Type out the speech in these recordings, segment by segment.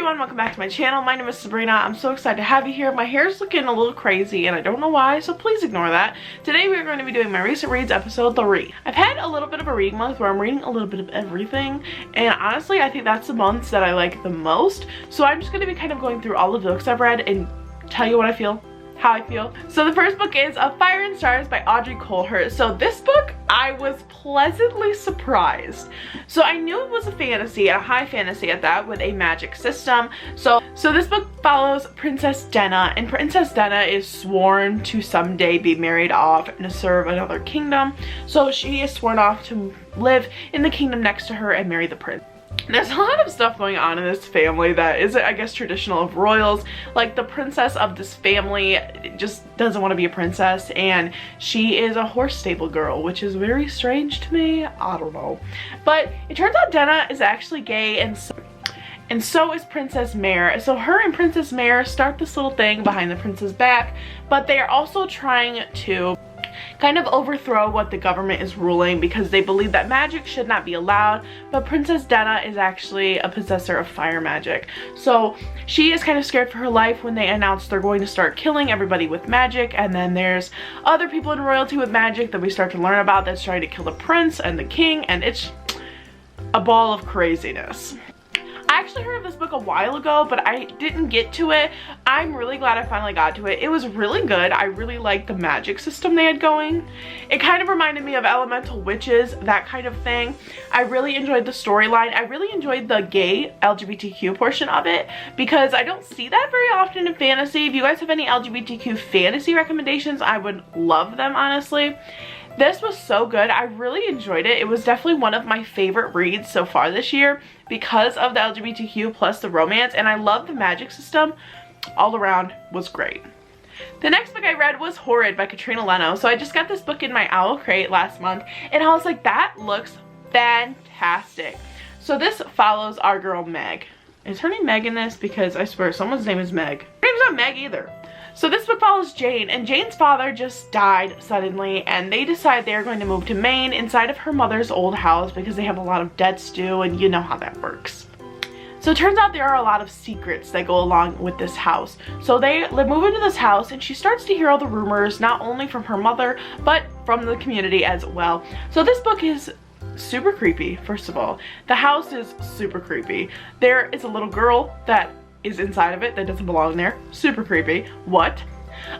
everyone, welcome back to my channel. My name is Sabrina. I'm so excited to have you here. My hair is looking a little crazy and I don't know why, so please ignore that. Today we are going to be doing my recent reads episode 3. I've had a little bit of a reading month where I'm reading a little bit of everything, and honestly I think that's the months that I like the most. So I'm just going to be kind of going through all the books I've read and tell you what I feel. How I feel. So the first book is Of Fire and Stars by Audrey Coulthard. So this book, I was pleasantly surprised. So I knew it was a fantasy, a high fantasy at that, with a magic system. So this book follows Princess Denna, and Princess Denna is sworn to someday be married off and to serve another kingdom. So she is sworn off to live in the kingdom next to her and marry the prince. There's a lot of stuff going on in this family that isn't, I guess, traditional of royals. Like, the princess of this family just doesn't want to be a princess, and she is a horse stable girl, which is very strange to me. I don't know. But it turns out Denna is actually gay, and so is Princess Mare. So her and Princess Mare start this little thing behind the prince's back, but they are also trying to kind of overthrow what the government is ruling because they believe that magic should not be allowed, but Princess Denna is actually a possessor of fire magic. So she is kind of scared for her life when they announce they're going to start killing everybody with magic, and then there's other people in royalty with magic that we start to learn about that's trying to kill the prince and the king, and it's a ball of craziness. I actually heard of this book a while ago, but I didn't get to it. I'm really glad I finally got to it. It was really good. I really liked the magic system they had going. It kind of reminded me of Elemental Witches, that kind of thing. I really enjoyed the storyline. I really enjoyed the gay LGBTQ portion of it because I don't see that very often in fantasy. If you guys have any LGBTQ fantasy recommendations, I would love them, honestly. This was so good. I really enjoyed it. It was definitely one of my favorite reads so far this year because of the LGBTQ plus the romance, and I love the magic system. All around was great. The next book I read was Horrid by Katrina Leno. So I just got this book in my owl crate last month, and I was like, that looks fantastic. So this follows our girl Meg. Is her name Meg in this? Because I swear someone's name is Meg. Her name's not Meg either. So this book follows Jane, and Jane's father just died suddenly, and they decide they're going to move to Maine inside of her mother's old house because they have a lot of debts due, and you know how that works. So it turns out there are a lot of secrets that go along with this house. So they move into this house, and she starts to hear all the rumors, not only from her mother, but from the community as well. So this book is super creepy, first of all. The house is super creepy. There is a little girl that is inside of it that doesn't belong there. Super creepy. What?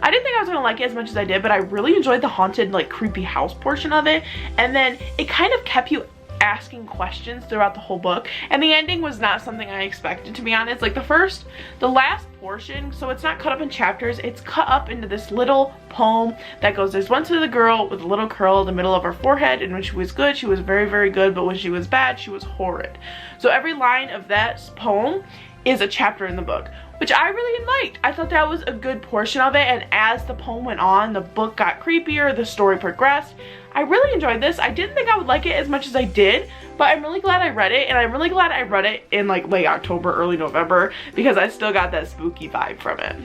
I didn't think I was gonna like it as much as I did, but I really enjoyed the haunted, like, creepy house portion of it, and then it kind of kept you asking questions throughout the whole book, and the ending was not something I expected, to be honest. Like, the last portion, so it's not cut up in chapters, it's cut up into this little poem that goes, there's once a girl with a little curl in the middle of her forehead, and when she was good, she was very, very good, but when she was bad, she was horrid. So every line of that poem is a chapter in the book, which I really liked. I thought that was a good portion of it, and as the poem went on, the book got creepier, the story progressed. I really enjoyed this. I didn't think I would like it as much as I did, but I'm really glad I read it, and I'm really glad I read it in like late October, early November, because I still got that spooky vibe from it.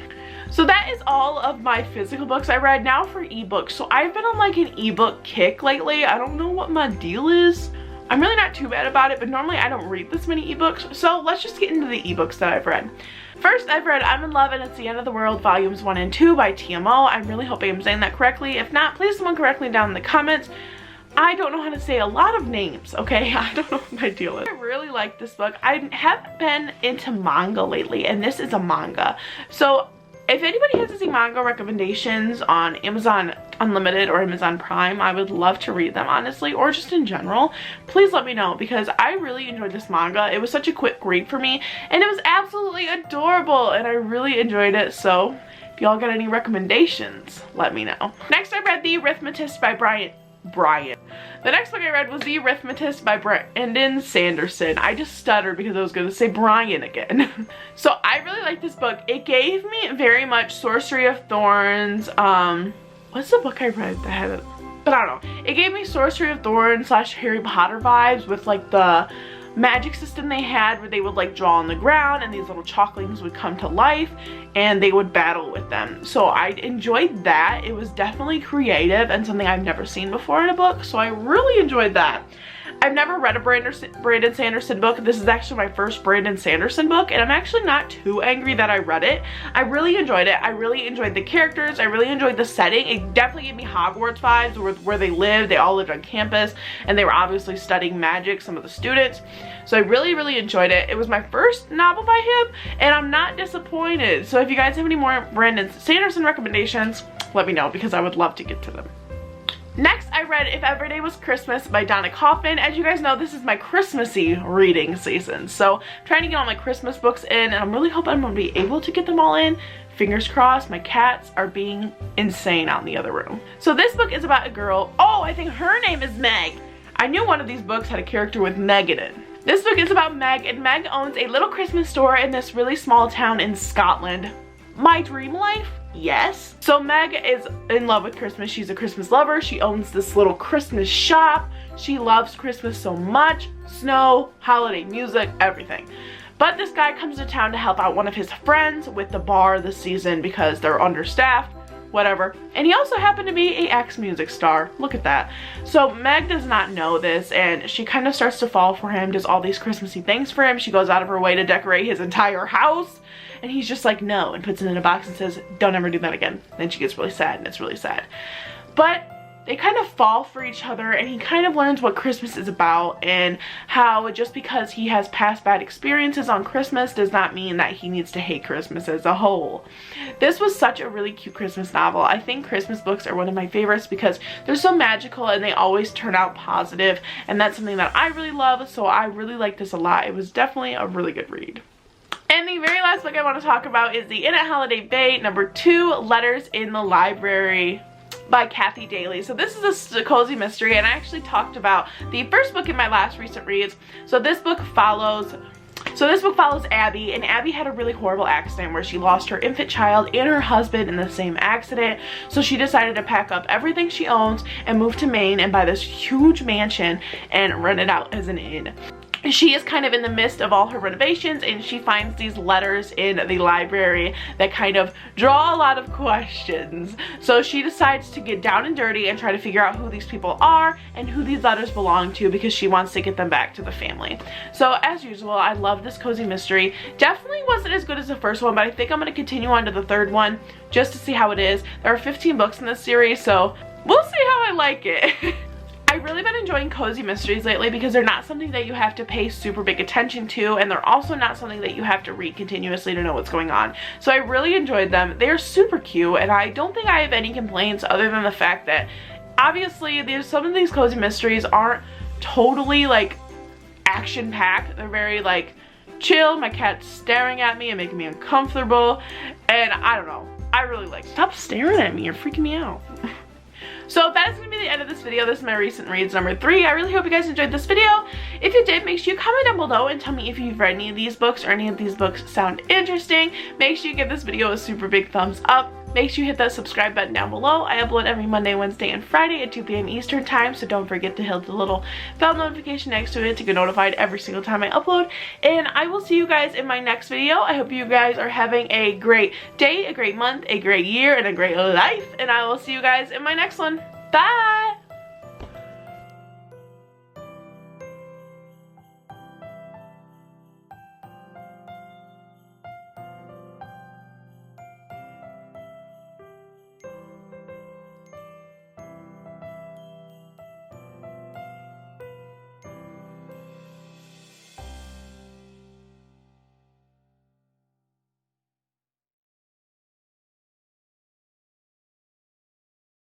So that is all of my physical books I read. Now for ebooks. So I've been on like an ebook kick lately. I don't know what my deal is. I'm really not too bad about it, but normally I don't read this many ebooks, so let's just get into the ebooks that I've read. First, I've read I'm in Love and It's the End of the World Volumes 1 and 2 by TMO. I'm really hoping I'm saying that correctly. If not, please someone correct me down in the comments. I don't know how to say a lot of names, okay? I don't know what my deal is. I really like this book. I haven't been into manga lately, and this is a manga. So if anybody has any manga recommendations on Amazon Unlimited or Amazon Prime, I would love to read them, honestly, or just in general. Please let me know, because I really enjoyed this manga. It was such a quick read for me, and it was absolutely adorable, and I really enjoyed it. So if y'all got any recommendations, let me know. Next, I read The Arithmetist by Brian. The next book I read was The Arithmetist by Brandon Sanderson. I just stuttered because I was going to say Brian again. So I really liked this book. It gave me very much Sorcery of Thorns. What's the book I read that had it? But I don't know. It gave me Sorcery of Thorns / Harry Potter vibes with like the magic system they had where they would like draw on the ground and these little chalklings would come to life and they would battle with them. So I enjoyed that. It was definitely creative and something I've never seen before in a book, so I really enjoyed that. I've never read a Brandon Sanderson book. This is actually my first Brandon Sanderson book, and I'm actually not too angry that I read it. I really enjoyed it. I really enjoyed the characters. I really enjoyed the setting. It definitely gave me Hogwarts vibes where they lived. They all lived on campus, and they were obviously studying magic, some of the students. So I really, really enjoyed it. It was my first novel by him, and I'm not disappointed. So if you guys have any more Brandon Sanderson recommendations, let me know, because I would love to get to them. Next, I read If Every Day Was Christmas by Donna Kaufman. As you guys know, this is my Christmassy reading season. So I'm trying to get all my Christmas books in, and I'm really hoping I'm going to be able to get them all in. Fingers crossed. My cats are being insane out in the other room. So this book is about a girl. Oh, I think her name is Meg. I knew one of these books had a character with Meg in it. This book is about Meg, and Meg owns a little Christmas store in this really small town in Scotland. My dream life? Yes. So Meg is in love with Christmas. She's a Christmas lover. She owns this little Christmas shop. She loves Christmas so much. Snow, holiday music, everything. But this guy comes to town to help out one of his friends with the bar this season because they're understaffed, whatever. And he also happened to be an ex-music star. Look at that. So Meg does not know this, and she kind of starts to fall for him, does all these Christmassy things for him. She goes out of her way to decorate his entire house. And he's just like, no, and puts it in a box and says, don't ever do that again. Then she gets really sad, and it's really sad. But they kind of fall for each other, and he kind of learns what Christmas is about, and how just because he has past bad experiences on Christmas does not mean that he needs to hate Christmas as a whole. This was such a really cute Christmas novel. I think Christmas books are one of my favorites because they're so magical and they always turn out positive, and that's something that I really love, so I really like this a lot. It was definitely a really good read. And the very last book I want to talk about is the In at Holiday Bay, #2, Letters in the Library by Kathy Daly. So this is a cozy mystery, and I actually talked about the first book in my last recent reads. So this book follows Abby, and Abby had a really horrible accident where she lost her infant child and her husband in the same accident. So she decided to pack up everything she owns and move to Maine and buy this huge mansion and rent it out as an inn. She is kind of in the midst of all her renovations, and she finds these letters in the library that kind of draw a lot of questions. So she decides to get down and dirty and try to figure out who these people are and who these letters belong to, because she wants to get them back to the family. So as usual, I love this cozy mystery. Definitely wasn't as good as the first one, but I think I'm going to continue on to the third one just to see how it is. There are 15 books in this series, so we'll see how I like it. I've really been enjoying cozy mysteries lately because they're not something that you have to pay super big attention to, and they're also not something that you have to read continuously to know what's going on. So I really enjoyed them. They're super cute, and I don't think I have any complaints other than the fact that obviously some of these cozy mysteries aren't totally like action-packed. They're very like chill. My cat's staring at me and making me uncomfortable, and I don't know. I really like it. Stop staring at me. You're freaking me out. So that is going to be the end of this video. This is my recent reads #3. I really hope you guys enjoyed this video. If you did, make sure you comment down below and tell me if you've read any of these books or any of these books sound interesting. Make sure you give this video a super big thumbs up. Make sure you hit that subscribe button down below. I upload every Monday, Wednesday, and Friday at 2 p.m. Eastern time, so don't forget to hit the little bell notification next to it to get notified every single time I upload. And I will see you guys in my next video. I hope you guys are having a great day, a great month, a great year, and a great life. And I will see you guys in my next one. Bye!